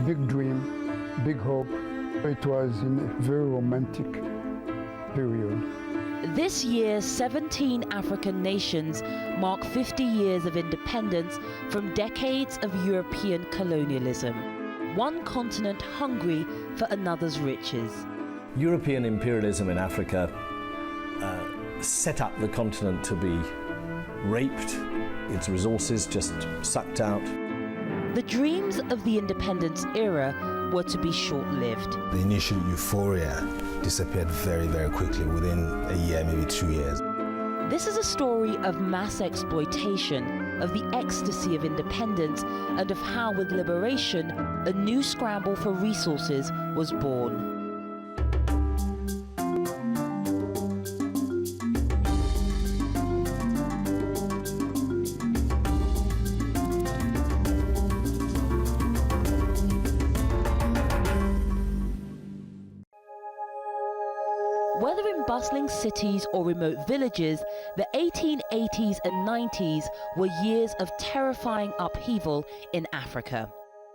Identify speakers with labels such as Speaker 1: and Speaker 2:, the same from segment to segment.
Speaker 1: big dream, big hope. It was in a very romantic period.
Speaker 2: This year, 17 African nations mark 50 years of independence from decades of European colonialism. One continent hungry for another's riches.
Speaker 3: European imperialism in Africa set up the continent to be raped, its resources just sucked out.
Speaker 2: The dreams of the independence era were to be short-lived.
Speaker 4: The initial euphoria disappeared very, very quickly, within a year, maybe 2 years.
Speaker 2: This is a story of mass exploitation, of the ecstasy of independence, and of how, with liberation, a new scramble for resources was born. Whether in bustling cities or remote villages, the 1880s and 90s were years of terrifying upheaval in Africa.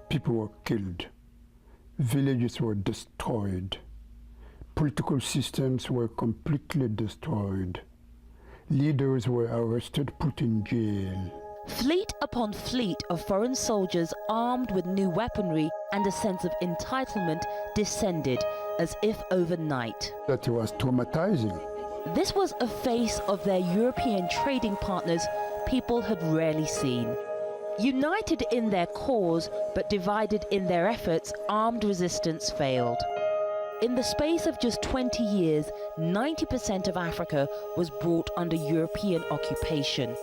Speaker 1: People were killed. Villages were destroyed. Political systems were completely destroyed. Leaders were arrested, put in jail.
Speaker 2: Fleet upon fleet of foreign soldiers armed with new weaponry and a sense of entitlement descended as if overnight.
Speaker 1: That was traumatizing.
Speaker 2: This was a face of their European trading partners people had rarely seen. United in their cause but divided in their efforts, armed resistance failed. In the space of just 20 years, 90% of Africa was brought under European occupation.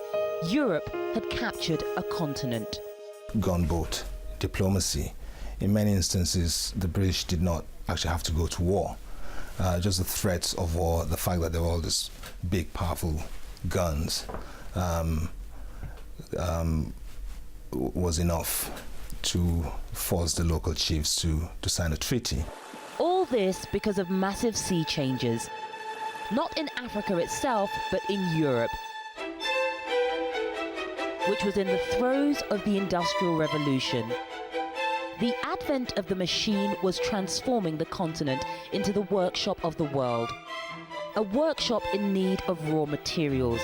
Speaker 2: Europe had captured a continent.
Speaker 4: Gunboat diplomacy. In many instances, the British did not actually have to go to war. Just the threats of war, the fact that there were all these big, powerful guns was enough to force the local chiefs to sign a treaty.
Speaker 2: All this because of massive sea changes. Not in Africa itself, but in Europe, which was in the throes of the Industrial Revolution. The advent of the machine was transforming the continent into the workshop of the world. A workshop in need of raw materials.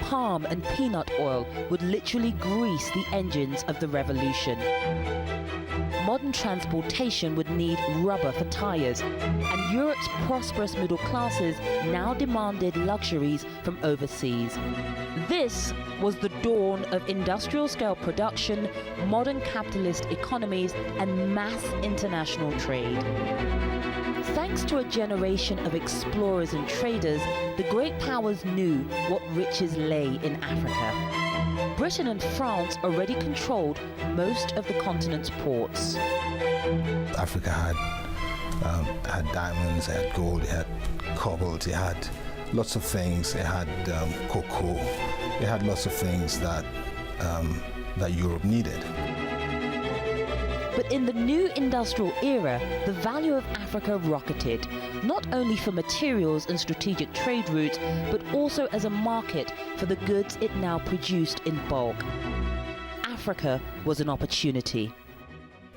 Speaker 2: Palm and peanut oil would literally grease the engines of the revolution. Modern transportation would need rubber for tires, and Europe's prosperous middle classes now demanded luxuries from overseas. This was the dawn of industrial-scale production, modern capitalist economies, and mass international trade. Thanks to a generation of explorers and traders, the great powers knew what riches lay in Africa. Britain and France already controlled most of the continent's ports.
Speaker 4: Africa had diamonds, it had gold, it had cobalt, it had lots of things. It had cocoa. It had lots of things that Europe needed.
Speaker 2: But in the new industrial era, the value of Africa rocketed, not only for materials and strategic trade routes, but also as a market for the goods it now produced in bulk. Africa was an opportunity.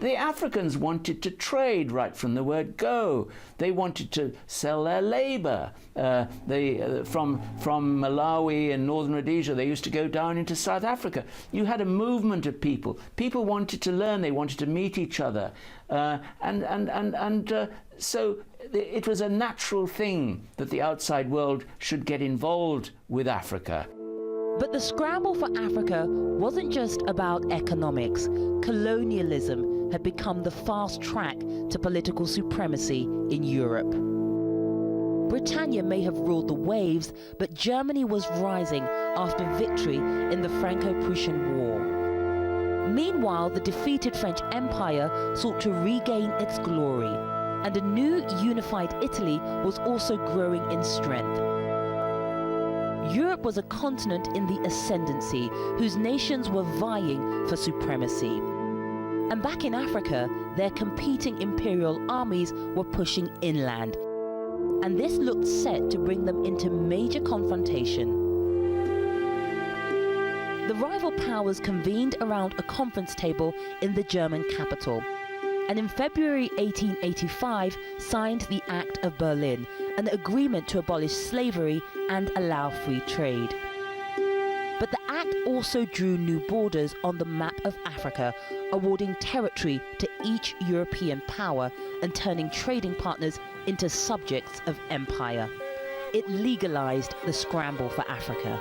Speaker 5: The Africans wanted to trade right from the word go. They wanted to sell their labor. From Malawi and northern Rhodesia, they used to go down into South Africa. You had a movement of people. People wanted to learn. They wanted to meet each other. So it was a natural thing that the outside world should get involved with Africa.
Speaker 2: But the scramble for Africa wasn't just about economics. Colonialism had become the fast track to political supremacy in Europe. Britannia may have ruled the waves, but Germany was rising after victory in the Franco-Prussian War. Meanwhile, the defeated French Empire sought to regain its glory, and a new unified Italy was also growing in strength. Europe was a continent in the ascendancy, whose nations were vying for supremacy. And back in Africa, their competing imperial armies were pushing inland. And this looked set to bring them into major confrontation. The rival powers convened around a conference table in the German capital. and in February 1885 signed the Act of Berlin, an agreement to abolish slavery and allow free trade. But the act also drew new borders on the map of Africa, awarding territory to each European power and turning trading partners into subjects of empire. It legalized the scramble for Africa.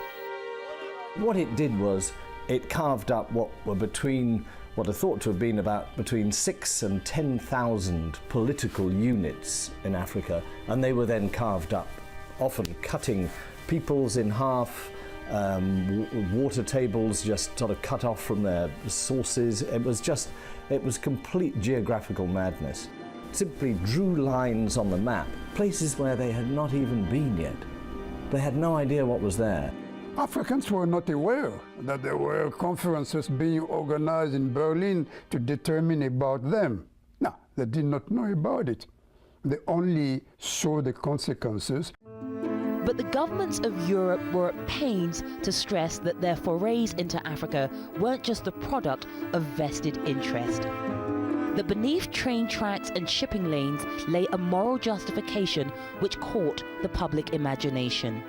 Speaker 3: What it did was it carved up what are thought to have been about between 6,000 and 10,000 political units in Africa, and they were then carved up, often cutting peoples in half, water tables just sort of cut off from their sources. It was complete geographical madness. Simply drew lines on the map, places where they had not even been yet. They had no idea what was there.
Speaker 1: Africans were not aware that there were conferences being organized in Berlin to determine about them. No, they did not know about it. They only saw the consequences.
Speaker 2: But the governments of Europe were at pains to stress that their forays into Africa weren't just the product of vested interest. That beneath train tracks and shipping lanes lay a moral justification which caught the public imagination.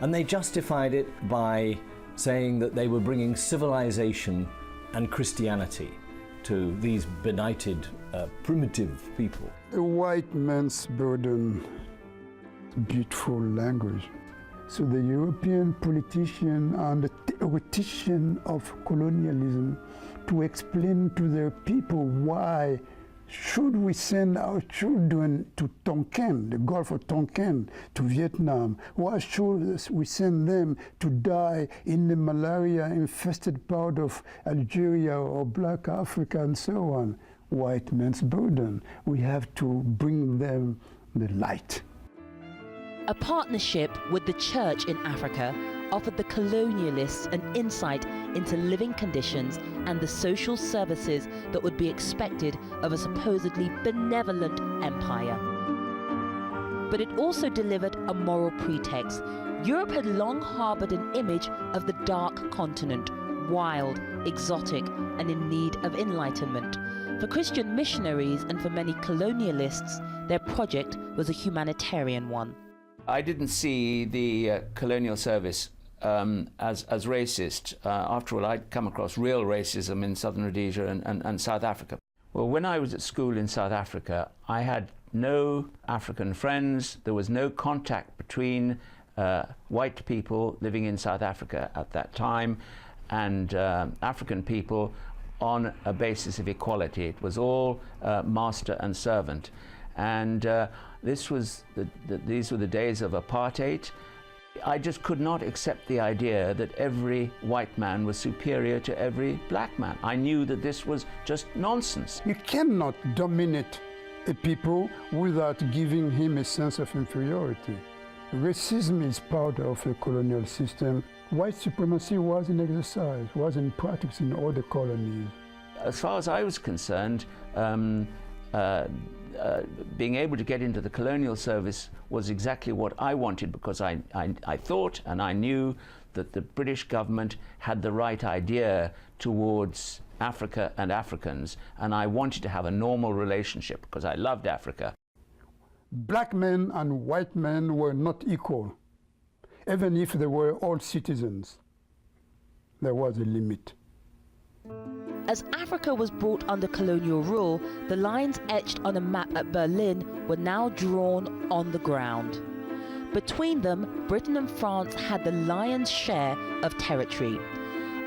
Speaker 3: And they justified it by saying that they were bringing civilization and Christianity to these benighted, primitive people.
Speaker 1: A white man's burden, beautiful language. So the European politician and the theoretician of colonialism to explain to their people why should we send our children to Tonkin, the Gulf of Tonkin, to Vietnam? Why should we send them to die in the malaria-infested part of Algeria or Black Africa and so on? White man's burden. We have to bring them the light.
Speaker 2: A partnership with the church in Africa offered the colonialists an insight into living conditions and the social services that would be expected of a supposedly benevolent empire. But it also delivered a moral pretext. Europe had long harbored an image of the dark continent, wild, exotic, and in need of enlightenment. For Christian missionaries and for many colonialists, their project was a humanitarian one.
Speaker 5: I didn't see the colonial service as racist. After all, I'd come across real racism in southern Rhodesia and South Africa. Well, when I was at school in South Africa, I had no African friends. There was no contact between white people living in South Africa at that time and African people on a basis of equality. It was all master and servant. And these were the days of apartheid. I just could not accept the idea that every white man was superior to every black man. I knew that this was just nonsense.
Speaker 1: You cannot dominate a people without giving him a sense of inferiority. Racism is part of a colonial system. White supremacy was in exercise, was in practice in all the colonies.
Speaker 5: As far as I was concerned, being able to get into the colonial service was exactly what I wanted, because I thought and I knew that the British government had the right idea towards Africa and Africans, and I wanted to have a normal relationship because I loved Africa.
Speaker 1: Black men and white men were not equal. Even if they were all citizens, there was a limit.
Speaker 2: As Africa was brought under colonial rule, the lines etched on a map at Berlin were now drawn on the ground. Between them, Britain and France had the lion's share of territory.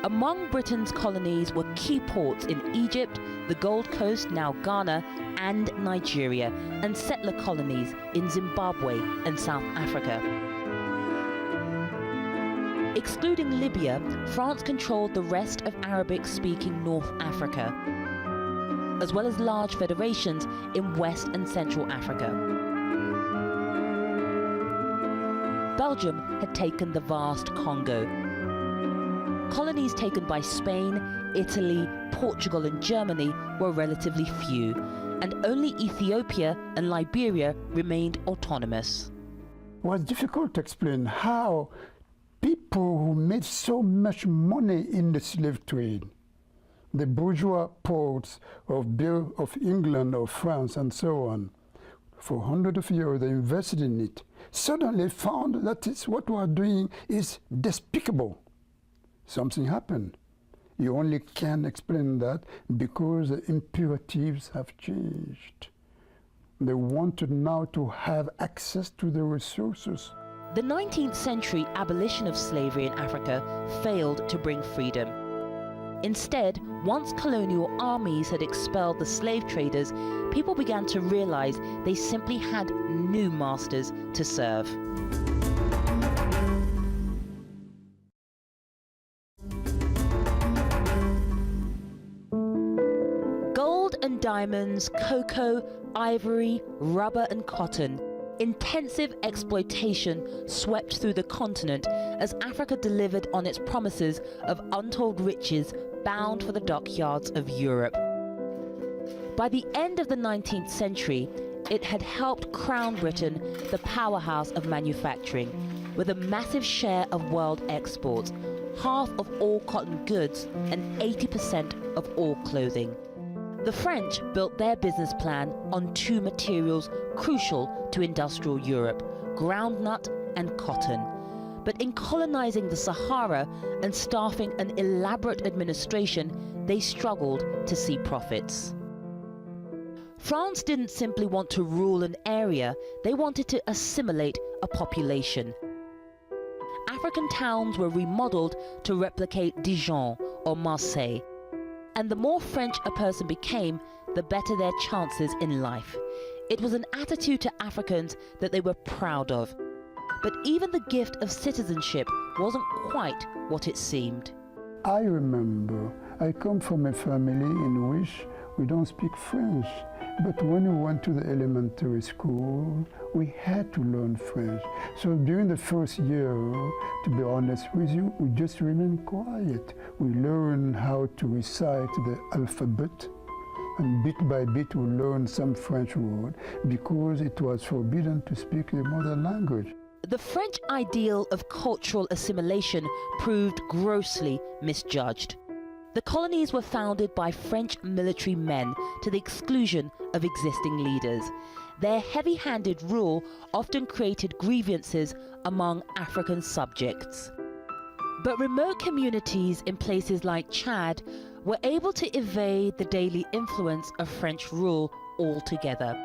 Speaker 2: Among Britain's colonies were key ports in Egypt, the Gold Coast, now Ghana, and Nigeria, and settler colonies in Zimbabwe and South Africa. Excluding Libya, France controlled the rest of Arabic-speaking North Africa, as well as large federations in West and Central Africa. Belgium had taken the vast Congo. Colonies taken by Spain, Italy, Portugal and Germany were relatively few, and only Ethiopia and Liberia remained autonomous.
Speaker 1: It was difficult to explain how people who made so much money in the slave trade the bourgeois ports of England or France and so on. For hundreds of years they invested in it. Suddenly found that what we are doing is despicable. Something happened. You only can explain that because the imperatives have changed. They wanted now to have access to the resources.
Speaker 2: The 19th century abolition of slavery in Africa failed to bring freedom. Instead, once colonial armies had expelled the slave traders, people began to realize they simply had new masters to serve. Gold and diamonds, cocoa, ivory, rubber and cotton. Intensive exploitation swept through the continent as Africa delivered on its promises of untold riches bound for the dockyards of Europe. By the end of the 19th century, it had helped crown Britain the powerhouse of manufacturing, with a massive share of world exports, half of all cotton goods and 80% of all clothing. The French built their business plan on two materials crucial to industrial Europe: groundnut and cotton. But in colonizing the Sahara and staffing an elaborate administration, they struggled to see profits. France didn't simply want to rule an area, they wanted to assimilate a population. African towns were remodeled to replicate Dijon or Marseille. And the more French a person became, the better their chances in life. It was an attitude to Africans that they were proud of. But even the gift of citizenship wasn't quite what it seemed.
Speaker 1: I remember I come from a family in which we don't speak French, but when we went to the elementary school, we had to learn French. So during the first year, to be honest with you, we just remained quiet. We learned how to recite the alphabet, and bit by bit we learned some French word because it was forbidden to speak the mother language.
Speaker 2: The French ideal of cultural assimilation proved grossly misjudged. The colonies were founded by French military men to the exclusion of existing leaders. Their heavy-handed rule often created grievances among African subjects. But remote communities in places like Chad were able to evade the daily influence of French rule altogether.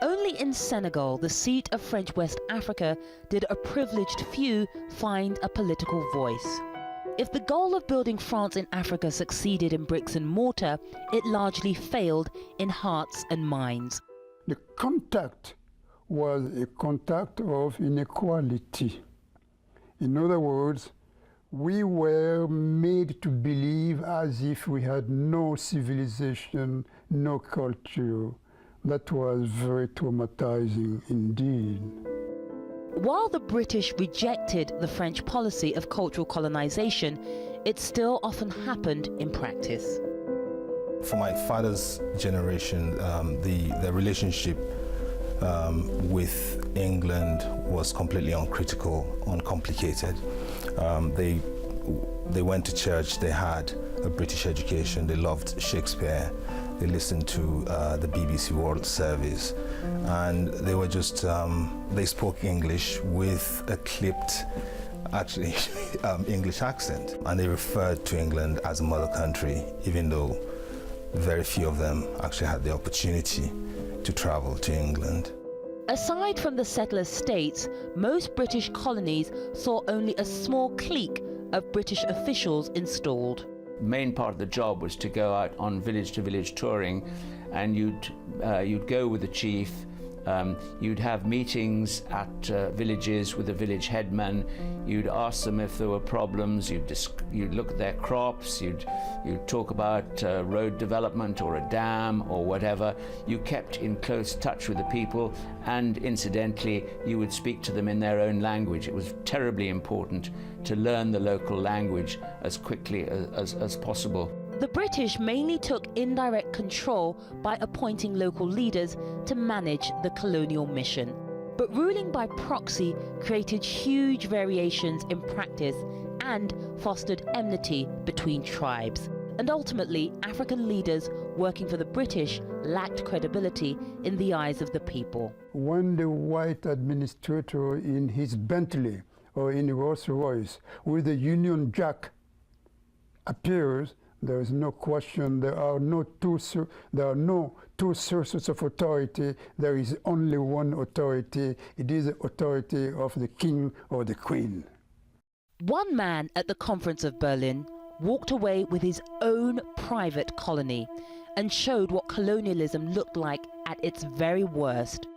Speaker 2: Only in Senegal, the seat of French West Africa, did a privileged few find a political voice. If the goal of building France in Africa succeeded in bricks and mortar, it largely failed in hearts and minds.
Speaker 1: The contact was a contact of inequality. In other words, we were made to believe as if we had no civilization, no culture. That was very traumatizing indeed.
Speaker 2: While the British rejected the French policy of cultural colonization, it still often happened in practice.
Speaker 4: For my father's generation, the relationship with England was completely uncritical, uncomplicated. They went to church, they had a British education, they loved Shakespeare, they listened to the BBC World Service, and they were just, they spoke English with a clipped, actually, English accent. And they referred to England as a mother country, even though very few of them actually had the opportunity to travel to England.
Speaker 2: Aside from the settler states, most British colonies saw only a small clique of British officials installed.
Speaker 5: Main part of the job was to go out on village-to-village touring, and you'd go with the chief. You'd have meetings at villages with the village headman. You'd ask them if there were problems. You'd look at their crops. You'd talk about road development or a dam or whatever. You kept in close touch with the people, and incidentally, you would speak to them in their own language. It was terribly important to learn the local language as quickly as possible.
Speaker 2: The British mainly took indirect control by appointing local leaders to manage the colonial mission. But ruling by proxy created huge variations in practice and fostered enmity between tribes. And ultimately, African leaders working for the British lacked credibility in the eyes of the people.
Speaker 1: When the white administrator in his Bentley or in Rolls-Royce with the Union Jack appears, there is no question. There are no two sources of authority. There is only one authority. It is the authority of the king or the queen.
Speaker 2: One man at the Conference of Berlin walked away with his own private colony and showed what colonialism looked like at its very worst.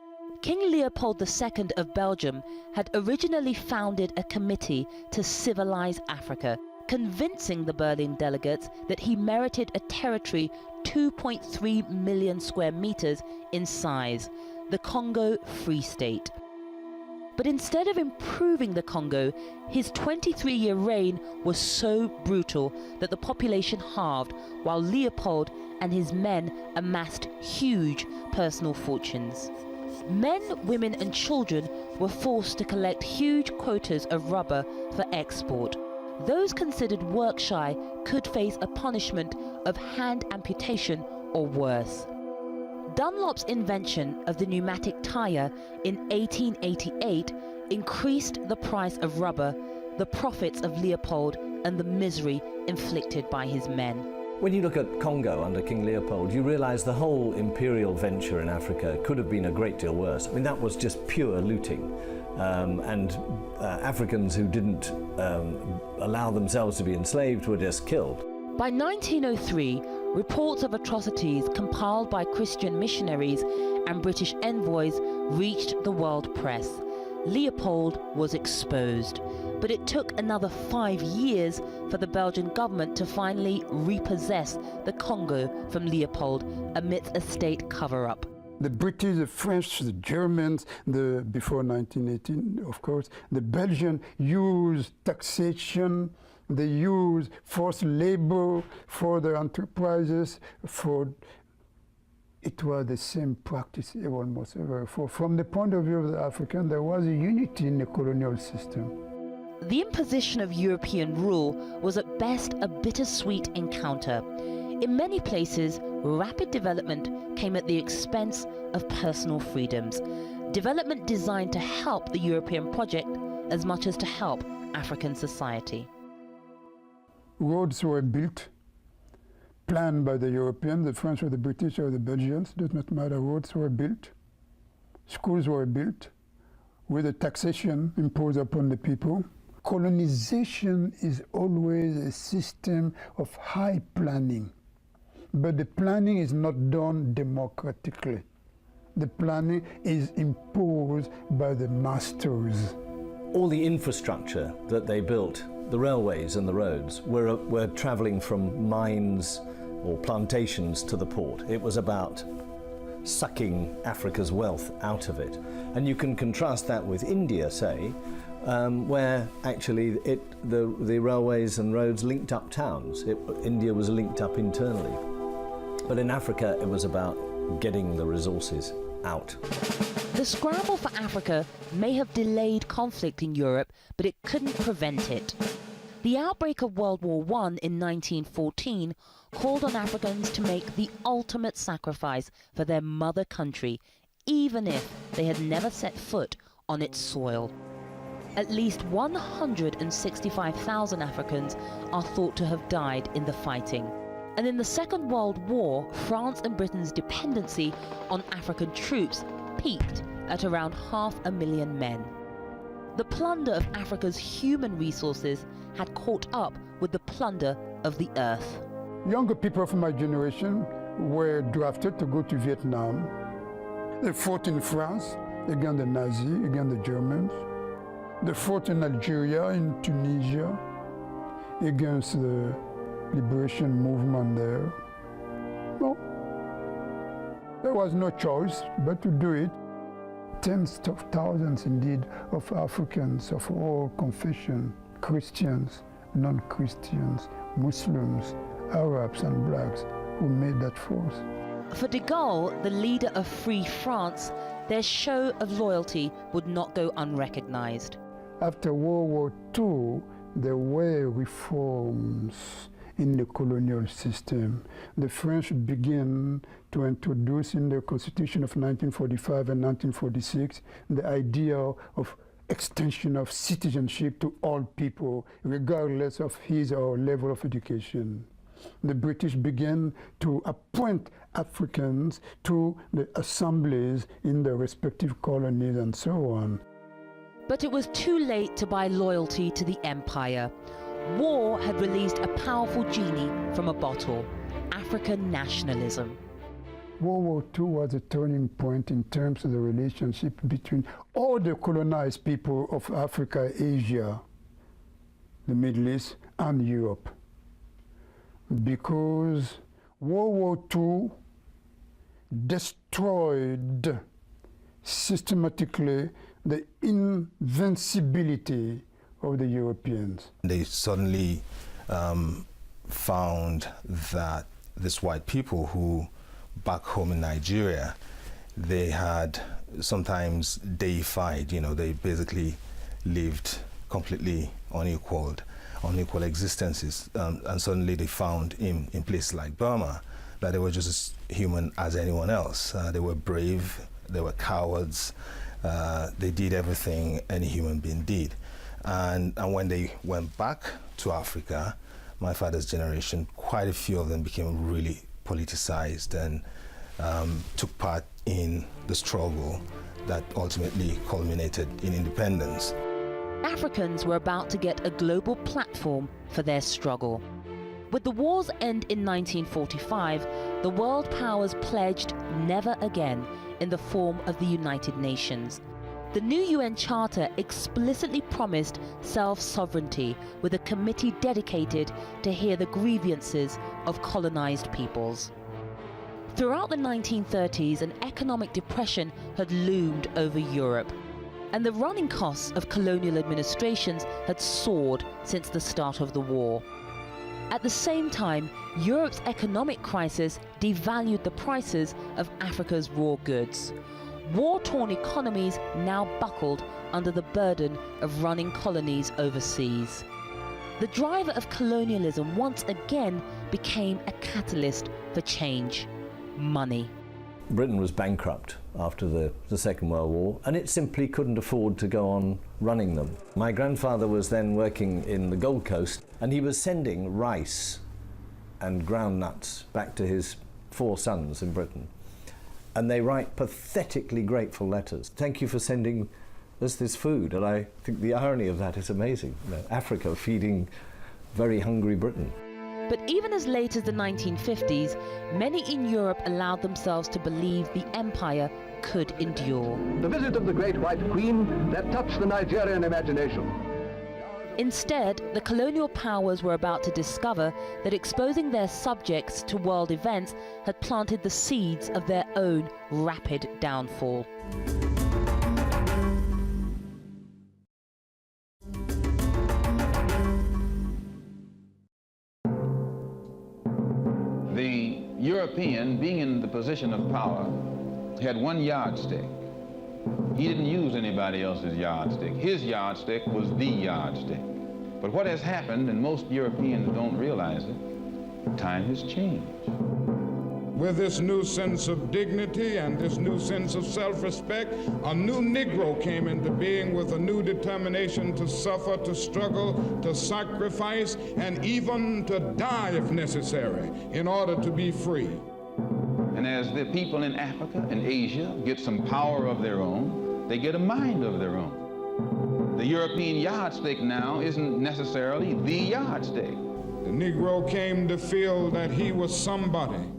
Speaker 2: King Leopold II of Belgium had originally founded a committee to civilize Africa, convincing the Berlin delegates that he merited a territory 2.3 million square meters in size, the Congo Free State. But instead of improving the Congo, his 23-year reign was so brutal that the population halved, while Leopold and his men amassed huge personal fortunes. Men, women and children were forced to collect huge quotas of rubber for export. Those considered work-shy could face a punishment of hand amputation or worse. Dunlop's invention of the pneumatic tire in 1888 increased the price of rubber, the profits of Leopold, and the misery inflicted by his men.
Speaker 3: When you look at Congo under King Leopold, you realise the whole imperial venture in Africa could have been a great deal worse. I mean, that was just pure looting. Africans who didn't allow themselves to be enslaved were just killed.
Speaker 2: By 1903, reports of atrocities compiled by Christian missionaries and British envoys reached the world press. Leopold was exposed, but it took another 5 years for the Belgian government to finally repossess the Congo from Leopold amidst a state cover-up.
Speaker 1: The British, the French, the Germans, before 1918, of course, the Belgians used taxation, they used forced labor for their enterprises. It was the same practice almost ever. From the point of view of the African, there was a unity in the colonial system.
Speaker 2: The imposition of European rule was at best a bittersweet encounter. In many places, rapid development came at the expense of personal freedoms. Development designed to help the European project as much as to help African society.
Speaker 1: Roads were built, planned by the Europeans, the French or the British or the Belgians, does not matter. Roads were built, schools were built, with a taxation imposed upon the people. Colonization is always a system of high planning, but the planning is not done democratically. The planning is imposed by the masters.
Speaker 3: All the infrastructure that they built, the railways and the roads, were travelling from mines or plantations to the port. It was about sucking Africa's wealth out of it. And you can contrast that with India, say, where actually the railways and roads linked up towns. India was linked up internally. But in Africa, it was about getting the resources out.
Speaker 2: The scramble for Africa may have delayed conflict in Europe, but it couldn't prevent it. The outbreak of World War I in 1914 called on Africans to make the ultimate sacrifice for their mother country, even if they had never set foot on its soil. At least 165,000 Africans are thought to have died in the fighting. And in the Second World War, France and Britain's dependency on African troops peaked at around 500,000 men. The plunder of Africa's human resources had caught up with the plunder of the earth.
Speaker 1: Younger people from my generation were drafted to go to Vietnam. They fought in France against the Nazis, against the Germans. They fought in Algeria, in Tunisia, against the liberation movement there. No, there was no choice but to do it. Tens of thousands, indeed, of Africans of all confessions, Christians, non-Christians, Muslims, Arabs and blacks, who made that force.
Speaker 2: For de Gaulle, the leader of Free France, their show of loyalty would not go unrecognized.
Speaker 1: After World War II, there were reforms in the colonial system. The French began to introduce in the Constitution of 1945 and 1946 the idea of extension of citizenship to all people, regardless of his or her level of education. The British began to appoint Africans to the assemblies in their respective colonies and so on.
Speaker 2: But it was too late to buy loyalty to the empire. War had released a powerful genie from a bottle: African nationalism.
Speaker 1: World War II was a turning point in terms of the relationship between all the colonized people of Africa, Asia, the Middle East, and Europe. Because World War II destroyed systematically the invincibility of the Europeans.
Speaker 4: They suddenly found that these white people who back home in Nigeria, they had sometimes deified, they basically lived completely unequal existences. And suddenly they found in places like Burma that they were just as human as anyone else. They were brave, they were cowards, they did everything any human being did. And when they went back to Africa, my father's generation, quite a few of them became really politicized and took part in the struggle that ultimately culminated in independence.
Speaker 2: Africans were about to get a global platform for their struggle. With the war's end in 1945, the world powers pledged never again in the form of the United Nations. The new UN Charter explicitly promised self-sovereignty, with a committee dedicated to hear the grievances of colonized peoples. Throughout the 1930s, an economic depression had loomed over Europe, and the running costs of colonial administrations had soared since the start of the war. At the same time, Europe's economic crisis devalued the prices of Africa's raw goods. War-torn economies now buckled under the burden of running colonies overseas. The driver of colonialism once again became a catalyst for change: money.
Speaker 3: Britain was bankrupt after the Second World War, and it simply couldn't afford to go on running them. My grandfather was then working in the Gold Coast, and he was sending rice and ground nuts back to his 4 sons in Britain. And they write pathetically grateful letters. Thank you for sending us this food. And I think the irony of that is amazing. Africa feeding very hungry Britain.
Speaker 2: But even as late as the 1950s, many in Europe allowed themselves to believe the empire could endure.
Speaker 6: The visit of the great white queen that touched the Nigerian imagination.
Speaker 2: Instead, the colonial powers were about to discover that exposing their subjects to world events had planted the seeds of their own rapid downfall.
Speaker 7: The European, being in the position of power, had one yardstick. He didn't use anybody else's yardstick. His yardstick was the yardstick. But what has happened, and most Europeans don't realize it, time has changed.
Speaker 8: With this new sense of dignity and this new sense of self-respect, a new Negro came into being with a new determination to suffer, to struggle, to sacrifice, and even to die if necessary in order to be free.
Speaker 7: And as the people in Africa and Asia get some power of their own, they get a mind of their own. The European yardstick now isn't necessarily the yardstick.
Speaker 8: The Negro came to feel that he was somebody.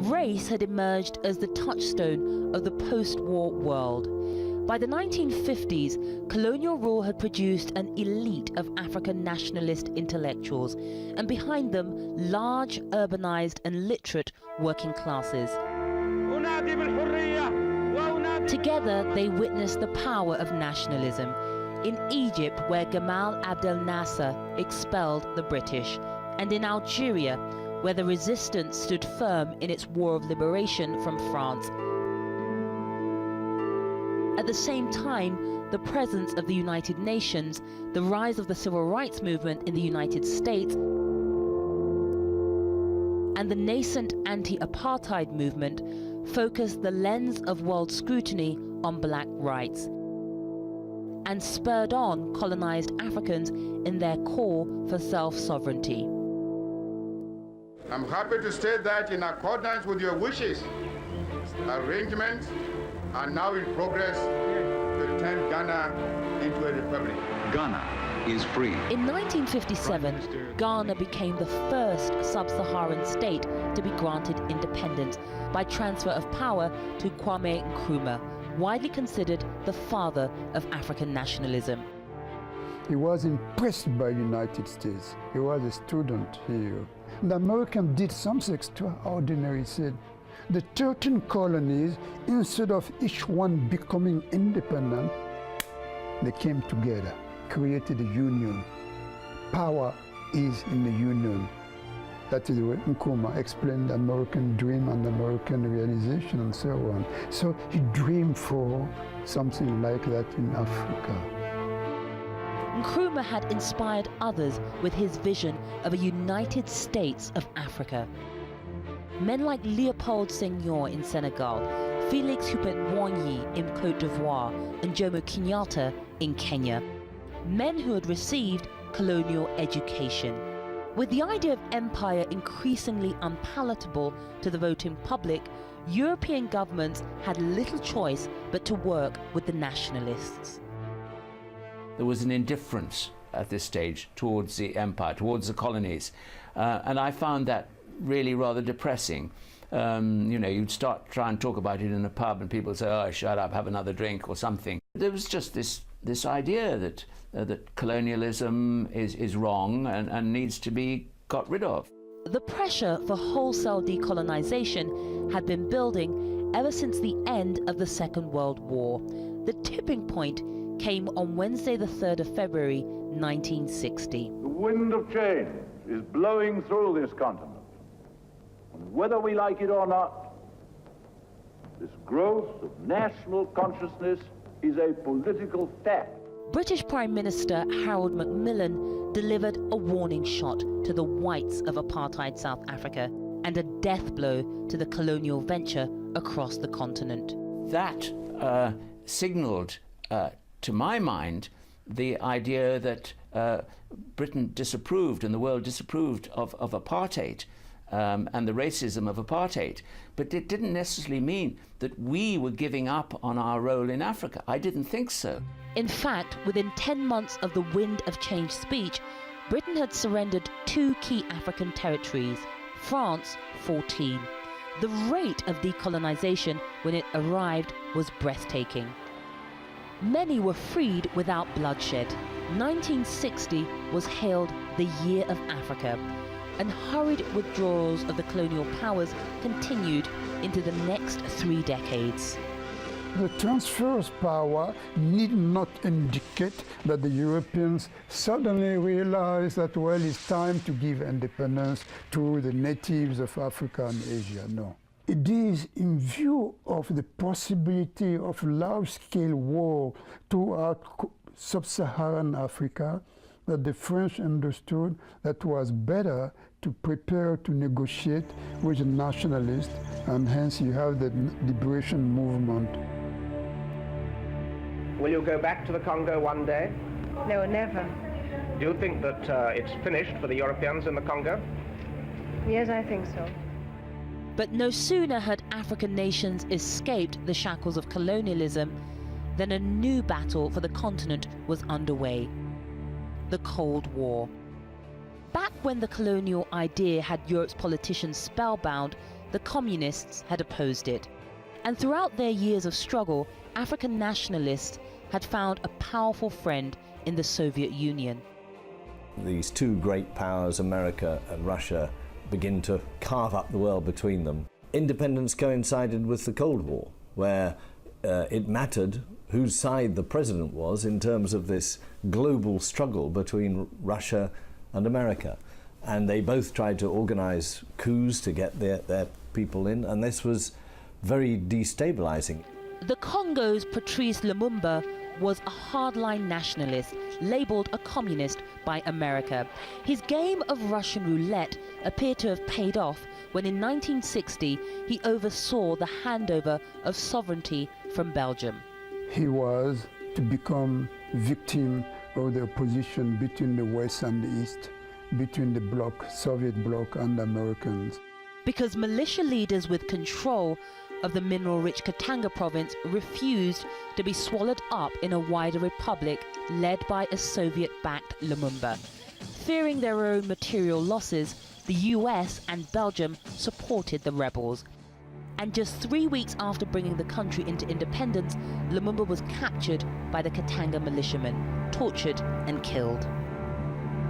Speaker 2: Race had emerged as the touchstone of the post-war world. By the 1950s, colonial rule had produced an elite of African nationalist intellectuals, and behind them, large, urbanized and literate working classes. Together, they witnessed the power of nationalism. In Egypt, where Gamal Abdel Nasser expelled the British, and in Algeria, where the resistance stood firm in its war of liberation from France. At the same time, the presence of the United Nations, the rise of the civil rights movement in the United States, and the nascent anti-apartheid movement focused the lens of world scrutiny on black rights and spurred on colonized Africans in their call for self-sovereignty.
Speaker 8: I'm happy to state that in accordance with your wishes, arrangements are now in progress to turn Ghana into a republic.
Speaker 6: Ghana is free.
Speaker 2: In 1957, Ghana became the first sub-Saharan state to be granted independence by transfer of power to Kwame Nkrumah, widely considered the father of African nationalism.
Speaker 1: He was impressed by the United States. He was a student here. The Americans did something extraordinary. He said, the 13 colonies, instead of each one becoming independent, they came together, created a union. Power is in the union. That is the way Nkrumah explained the American dream and the American realization and so on. So he dreamed for something like that in Africa.
Speaker 2: Nkrumah had inspired others with his vision of a United States of Africa. Men like Léopold Senghor in Senegal, Félix Houphouët-Boigny in Côte d'Ivoire, and Jomo Kenyatta in Kenya. Men who had received colonial education. With the idea of empire increasingly unpalatable to the voting public, European governments had little choice but to work with the nationalists.
Speaker 5: There was an indifference at this stage towards the empire, towards the colonies, and I found that really rather depressing. You know, you'd start try and talk about it in a pub and people say, oh, shut up, have another drink or something. There was just this idea that that colonialism is wrong and needs to be got rid of.
Speaker 2: The pressure for wholesale decolonization had been building ever since the end of the Second World War. The tipping point came on Wednesday the 3rd of February 1960.
Speaker 9: The wind of change is blowing through this continent. And whether we like it or not, this growth of national consciousness is a political fact.
Speaker 2: British Prime Minister Harold Macmillan delivered a warning shot to the whites of apartheid South Africa and a death blow to the colonial venture across the continent.
Speaker 5: That signaled, to my mind, the idea that Britain disapproved and the world disapproved of apartheid and the racism of apartheid. But it didn't necessarily mean that we were giving up on our role in Africa. I didn't think so.
Speaker 2: In fact, within 10 months of the Wind of Change speech, Britain had surrendered 2 key African territories, France 14. The rate of decolonization when it arrived was breathtaking. Many were freed without bloodshed. 1960 was hailed the Year of Africa, and hurried withdrawals of the colonial powers continued into the next 3 decades.
Speaker 1: The transfer of power need not indicate that the Europeans suddenly realize that, well, it's time to give independence to the natives of Africa and Asia. No. It is in view of the possibility of large-scale war throughout sub-Saharan Africa that the French understood that it was better to prepare to negotiate with the nationalists, and hence you have the liberation movement.
Speaker 6: Will you go back to the Congo one day?
Speaker 10: No, never.
Speaker 6: Do you think that it's finished for the Europeans in the Congo?
Speaker 10: Yes, I think so.
Speaker 2: But no sooner had African nations escaped the shackles of colonialism than a new battle for the continent was underway: the Cold War. Back when the colonial idea had Europe's politicians spellbound, the communists had opposed it. And throughout their years of struggle, African nationalists had found a powerful friend in the Soviet Union.
Speaker 3: These 2 great powers, America and Russia, begin to carve up the world between them. Independence coincided with the Cold War, where it mattered whose side the president was in terms of this global struggle between Russia and America. And they both tried to organize coups to get their people in, and this was very destabilizing.
Speaker 2: The Congo's Patrice Lumumba was a hardline nationalist, labelled a communist by America. His game of Russian roulette appeared to have paid off when in 1960 he oversaw the handover of sovereignty from Belgium.
Speaker 1: He was to become victim of the opposition between the West and the East, between the bloc, Soviet bloc and Americans.
Speaker 2: Because militia leaders with control of the mineral-rich Katanga province refused to be swallowed up in a wider republic led by a Soviet-backed Lumumba. Fearing their own material losses, the US and Belgium supported the rebels. And just 3 weeks after bringing the country into independence, Lumumba was captured by the Katanga militiamen, tortured and killed.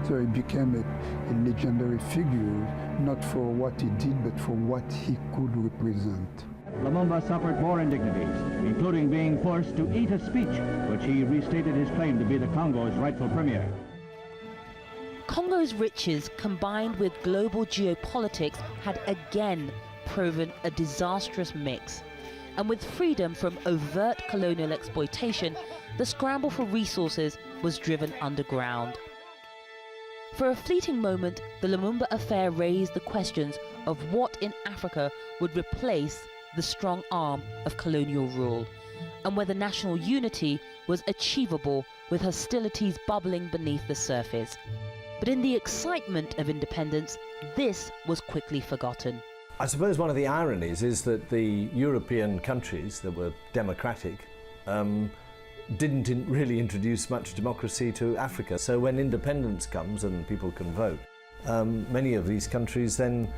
Speaker 1: So he became a legendary figure, not for what he did, but for what he could represent.
Speaker 11: Lumumba suffered more indignities, including being forced to eat a speech, which he restated his claim to be the Congo's rightful premier.
Speaker 2: Congo's riches, combined with global geopolitics, had again proven a disastrous mix. And with freedom from overt colonial exploitation, the scramble for resources was driven underground. For a fleeting moment, the Lumumba affair raised the questions of what in Africa would replace the strong arm of colonial rule, and whether national unity was achievable with hostilities bubbling beneath the surface. But in the excitement of independence, this was quickly forgotten.
Speaker 3: I suppose one of the ironies is that the European countries that were democratic didn't really introduce much democracy to Africa. So when independence comes and people can vote, many of these countries then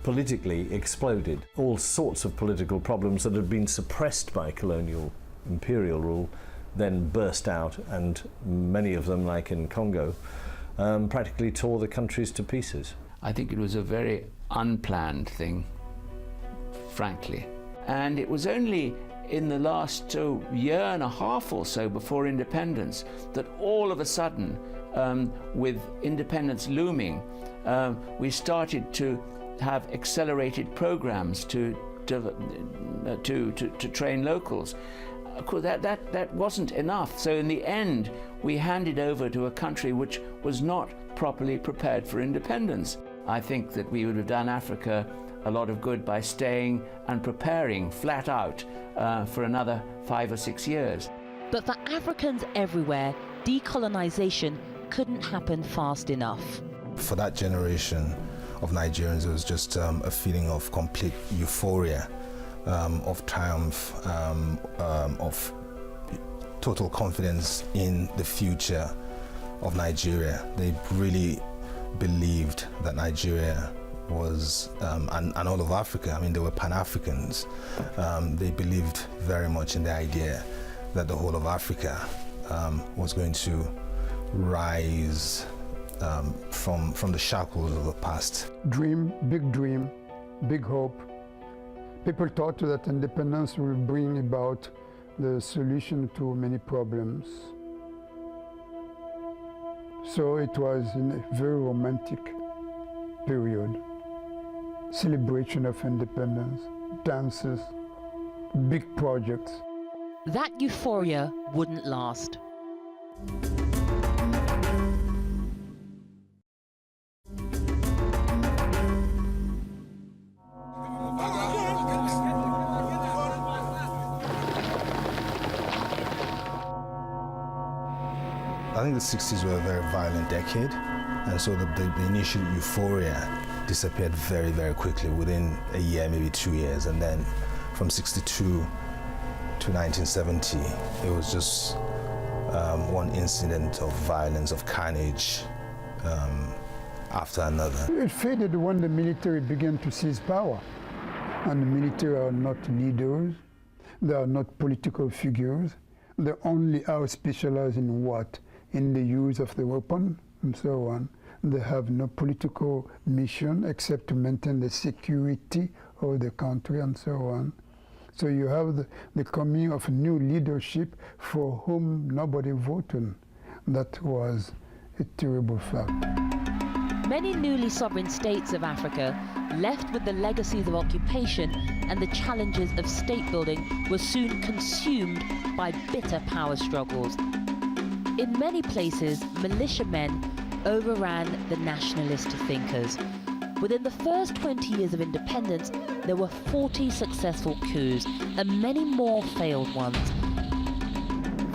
Speaker 3: politically exploded. All sorts of political problems that had been suppressed by colonial imperial rule then burst out, and many of them, like in Congo, practically tore the countries to pieces.
Speaker 5: I think it was a very unplanned thing, frankly. And it was only in the last year and a half or so before independence that all of a sudden, with independence looming, we started to have accelerated programs to train locals. Of course, that wasn't enough. So in the end, we handed over to a country which was not properly prepared for independence. I think that we would have done Africa a lot of good by staying and preparing flat out for another 5 or 6 years.
Speaker 2: But for Africans everywhere, decolonization couldn't happen fast enough.
Speaker 4: For that generation of Nigerians, it was just a feeling of complete euphoria, of triumph, of total confidence in the future of Nigeria. They really believed that Nigeria was, and all of Africa, I mean, they were Pan-Africans. They believed very much in the idea that the whole of Africa was going to rise from the shackles of the past.
Speaker 1: Dream, big hope. People thought that independence will bring about the solution to many problems. So it was in a very romantic period. Celebration of independence, dances, big projects.
Speaker 2: That euphoria wouldn't last.
Speaker 4: I think the 60s were a very violent decade, and so the initial euphoria disappeared very, very quickly, within a year, maybe 2 years. And then from 62 to 1970, it was just one incident of violence, of carnage after another.
Speaker 1: It faded when the military began to seize power. And the military are not leaders, they are not political figures, they only are specialized in what? In the use of the weapon and so on. They have no political mission except to maintain the security of the country and so on. So you have the coming of new leadership for whom nobody voted. That was a terrible fact.
Speaker 2: Many newly sovereign states of Africa, left with the legacies of occupation and the challenges of state building, were soon consumed by bitter power struggles. In many places, militiamen overran the nationalist thinkers. Within the first 20 years of independence, there were 40 successful coups and many more failed ones.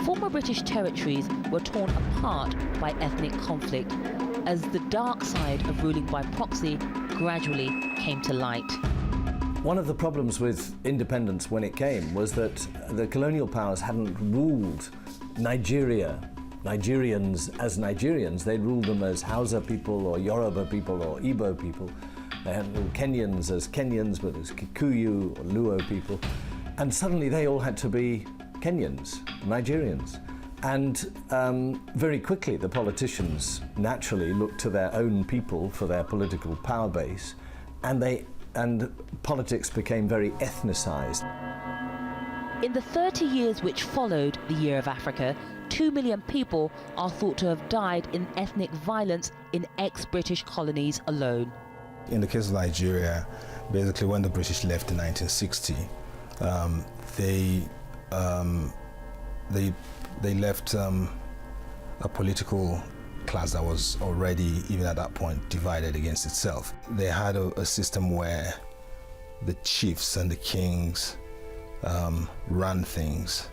Speaker 2: Former British territories were torn apart by ethnic conflict as the dark side of ruling by proxy gradually came to light.
Speaker 3: One of the problems with independence when it came was that the colonial powers hadn't ruled Nigerians as Nigerians. They'd ruled them as Hausa people or Yoruba people or Igbo people. They hadn't ruled Kenyans as Kenyans, but as Kikuyu or Luo people. And suddenly they all had to be Kenyans, Nigerians. And very quickly the politicians naturally looked to their own people for their political power base, and politics became very ethnicized.
Speaker 2: In the 30 years which followed the Year of Africa, 2 million people are thought to have died in ethnic violence in ex-British colonies alone.
Speaker 4: In the case of Nigeria, basically when the British left in 1960, they left a political class that was already, even at that point, divided against itself. They had a system where the chiefs and the kings ran things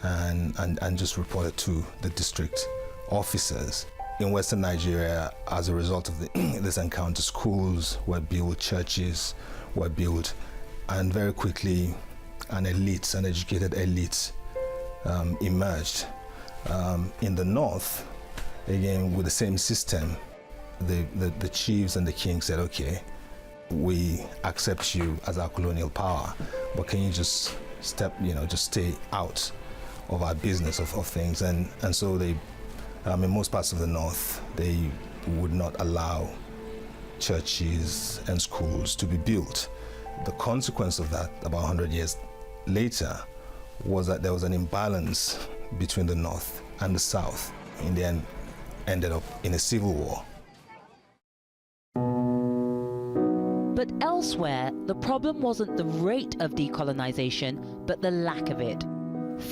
Speaker 4: and just reported to the district officers. In Western Nigeria, as a result of this encounter, schools were built, churches were built, and very quickly an educated elite emerged. In the north, again with the same system, the chiefs and the kings said, okay, we accept you as our colonial power, but can you just just stay out of our business of things? And so they, in most parts of the north, they would not allow churches and schools to be built. The consequence of that, about 100 years later, was that there was an imbalance between the north and the south. In the end, ended up in a civil war.
Speaker 2: But elsewhere, the problem wasn't the rate of decolonization, but the lack of it.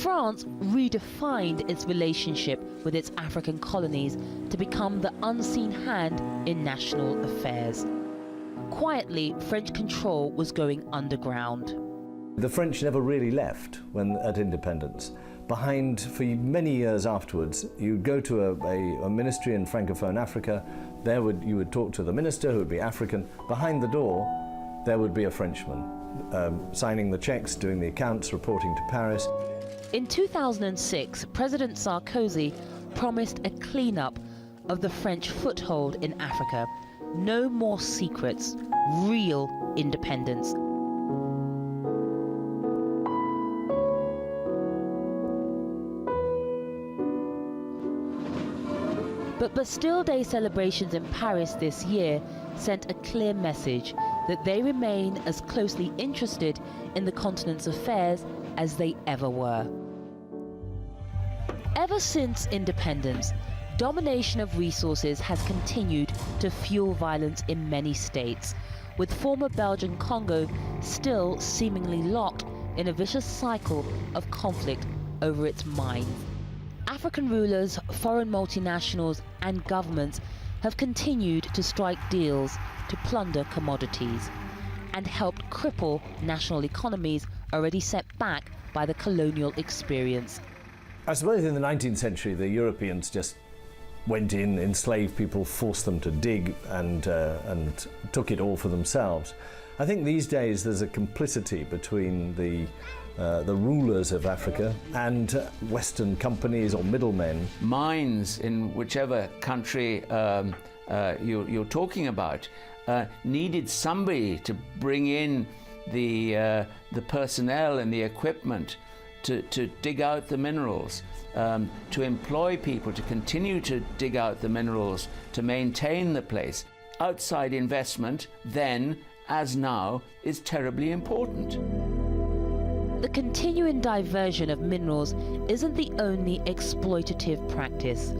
Speaker 2: France redefined its relationship with its African colonies to become the unseen hand in national affairs. Quietly, French control was going underground.
Speaker 3: The French never really left at independence. Behind, for many years afterwards, you'd go to a ministry in Francophone Africa. You would talk to the minister, who would be African. Behind the door, there would be a Frenchman, signing the checks, doing the accounts, reporting to Paris.
Speaker 2: In 2006, President Sarkozy promised a cleanup of the French foothold in Africa. No more secrets, real independence. But Bastille Day celebrations in Paris this year sent a clear message that they remain as closely interested in the continent's affairs as they ever were. Ever since independence, domination of resources has continued to fuel violence in many states, with former Belgian Congo still seemingly locked in a vicious cycle of conflict over its mines. African rulers, foreign multinationals and governments have continued to strike deals to plunder commodities and helped cripple national economies already set back by the colonial experience.
Speaker 3: I suppose in the 19th century, the Europeans just went in, enslaved people, forced them to dig and took it all for themselves. I think these days there's a complicity between the rulers of Africa and Western companies or middlemen.
Speaker 5: Mines in whichever country you're talking about needed somebody to bring in the personnel and the equipment to dig out the minerals, to employ people to continue to dig out the minerals, to maintain the place. Outside investment then, as now, is terribly important.
Speaker 2: The continuing diversion of minerals isn't the only exploitative practice.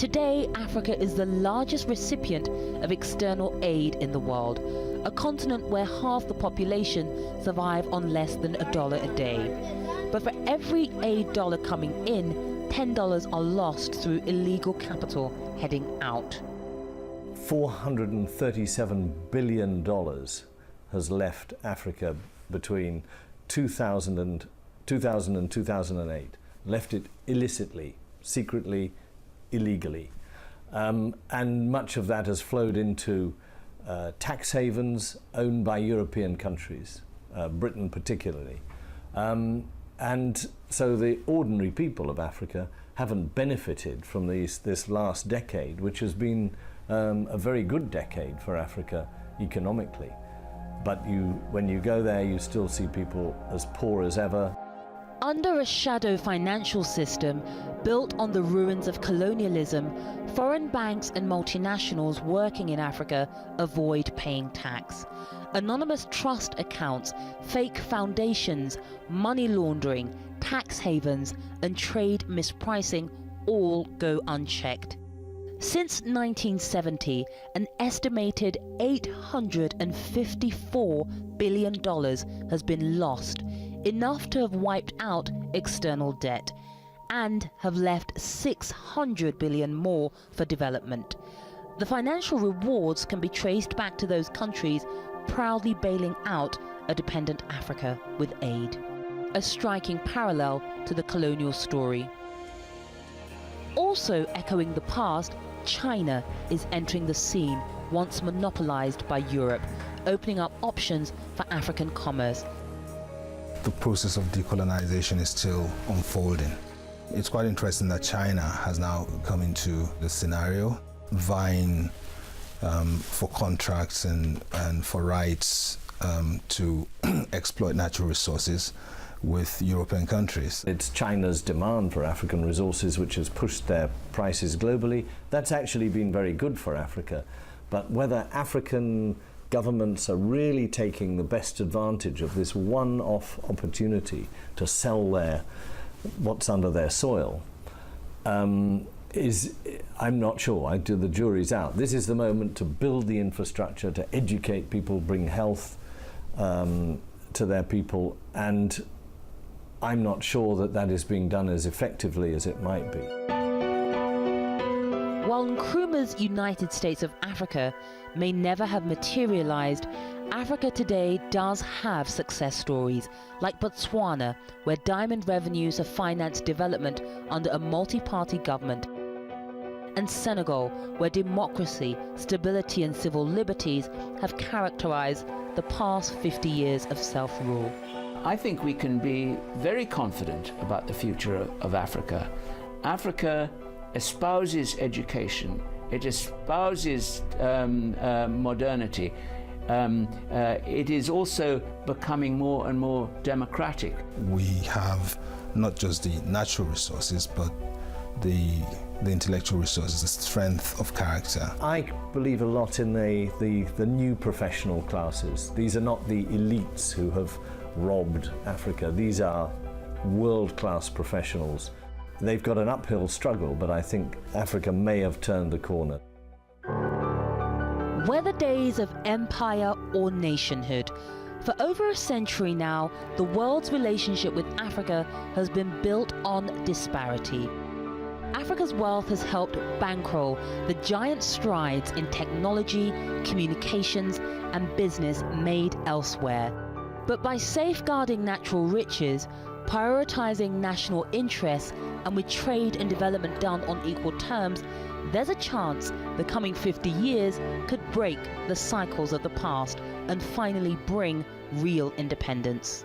Speaker 2: Today, Africa is the largest recipient of external aid in the world, a continent where half the population survive on less than $1 a day. But for every aid dollar coming in, $10 are lost through illegal capital heading out.
Speaker 3: $437 billion has left Africa between 2000 and 2008. Left it illicitly, secretly, illegally. And much of that has flowed into tax havens owned by European countries, Britain particularly. And so the ordinary people of Africa haven't benefited from this last decade, which has been a very good decade for Africa economically. But when you go there, you still see people as poor as ever.
Speaker 2: Under a shadow financial system built on the ruins of colonialism, foreign banks and multinationals working in Africa avoid paying tax. Anonymous trust accounts, fake foundations, money laundering, tax havens, and trade mispricing all go unchecked. Since 1970, an estimated $854 billion has been lost, enough to have wiped out external debt, and have left $600 billion more for development. The financial rewards can be traced back to those countries proudly bailing out a dependent Africa with aid. A striking parallel to the colonial story. Also echoing the past, China is entering the scene, once monopolized by Europe, opening up options for African commerce.
Speaker 4: The process of decolonization is still unfolding. It's quite interesting that China has now come into the scenario, vying for contracts and for rights to exploit natural resources with European countries.
Speaker 3: It's China's demand for African resources which has pushed their prices globally. That's actually been very good for Africa. But whether African governments are really taking the best advantage of this one-off opportunity to sell what's under their soil, I'm not sure. The jury's out. This is the moment to build the infrastructure, to educate people, bring health to their people, and I'm not sure that is being done as effectively as it might be.
Speaker 2: While Nkrumah's United States of Africa may never have materialized, Africa today does have success stories, like Botswana, where diamond revenues have financed development under a multi-party government, and Senegal, where democracy, stability and civil liberties have characterized the past 50 years of self-rule.
Speaker 5: I think we can be very confident about the future of Africa. Africa espouses education, it espouses modernity. It is also becoming more and more democratic.
Speaker 4: We have not just the natural resources, but the intellectual resources, the strength of character.
Speaker 3: I believe a lot in the new professional classes. These are not the elites who have robbed Africa. These are world-class professionals. They've got an uphill struggle, but I think Africa may have turned the corner.
Speaker 2: Whether days of empire or nationhood, for over a century now, the world's relationship with Africa has been built on disparity. Africa's wealth has helped bankroll the giant strides in technology, communications, and business made elsewhere. But by safeguarding natural riches, prioritizing national interests, and with trade and development done on equal terms, there's a chance the coming 50 years could break the cycles of the past and finally bring real independence.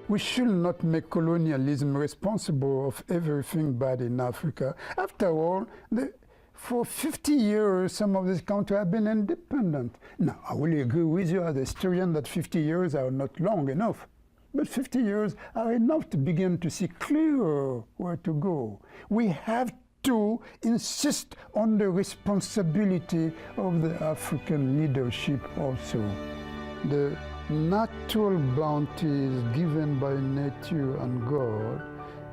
Speaker 1: We should not make colonialism responsible of everything bad in Africa. After all, for 50 years, some of these countries have been independent. Now, I will agree with you as a historian that 50 years are not long enough. But 50 years are enough to begin to see clearer where to go. We have to insist on the responsibility of the African leadership also. The natural bounties given by nature and God,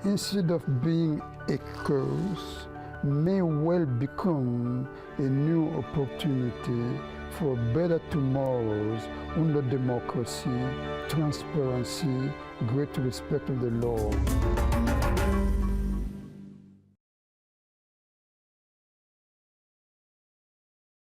Speaker 1: instead of being a curse, may well become a new opportunity for better tomorrows under democracy, transparency, great respect of the law.